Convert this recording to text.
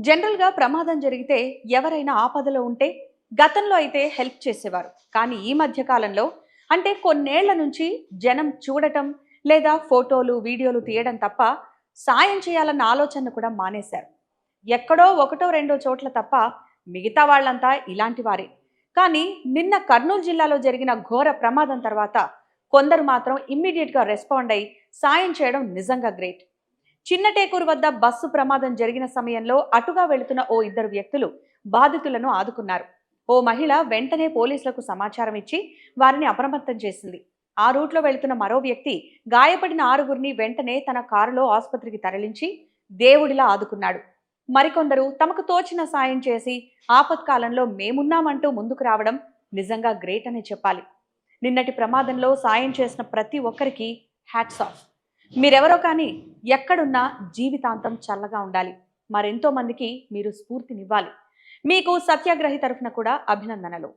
జనరల్‌గా ప్రమాదం జరిగితే ఎవరైనా ఆపదలో ఉంటే గతంలో అయితే హెల్ప్ చేసేవారు. కానీ ఈ మధ్య కాలంలో అంటే కొన్నేళ్ల నుంచి జనం చూడటం లేదా ఫోటోలు, వీడియోలు తీయడం తప్ప సాయం చేయాలన్న ఆలోచన కూడా మానేశారు. ఎక్కడో ఒకటో రెండో చోట్ల తప్ప మిగతా వాళ్ళంతా ఇలాంటి వారే. కానీ నిన్న కర్నూలు జిల్లాలో జరిగిన ఘోర ప్రమాదం తర్వాత కొందరు మాత్రం ఇమ్మీడియేట్‌గా రెస్పాండ్ అయ్యి సాయం చేయడం నిజంగా గ్రేట్. చిన్నటేకూరు వద్ద బస్సు ప్రమాదం జరిగిన సమయంలో అటుగా వెళుతున్న ఓ ఇద్దరు వ్యక్తులు బాధితులను ఆదుకున్నారు. ఓ మహిళ వెంటనే పోలీసులకు సమాచారం ఇచ్చి వారిని అప్రమత్తం చేసింది. ఆ రూట్లో వెళుతున్న మరో వ్యక్తి గాయపడిన ఆరుగురిని వెంటనే తన కారులో ఆసుపత్రికి తరలించి దేవుడిలా ఆదుకున్నాడు. మరికొందరు తమకు తోచిన సాయం చేసి ఆపత్కాలంలో మేమున్నామంటూ ముందుకు రావడం నిజంగా గ్రేట్ అనే చెప్పాలి. నిన్నటి ప్రమాదంలో సాయం చేసిన ప్రతి ఒక్కరికి హ్యాట్స్ ఆఫ్. మీరెవరో కానీ ఎక్కడున్నా జీవితాంతం చల్లగా ఉండాలి. మరెంతో మందికి మీరు స్ఫూర్తినివ్వాలి. మీకు సత్యాగ్రహి తరఫున కూడా అభినందనలు.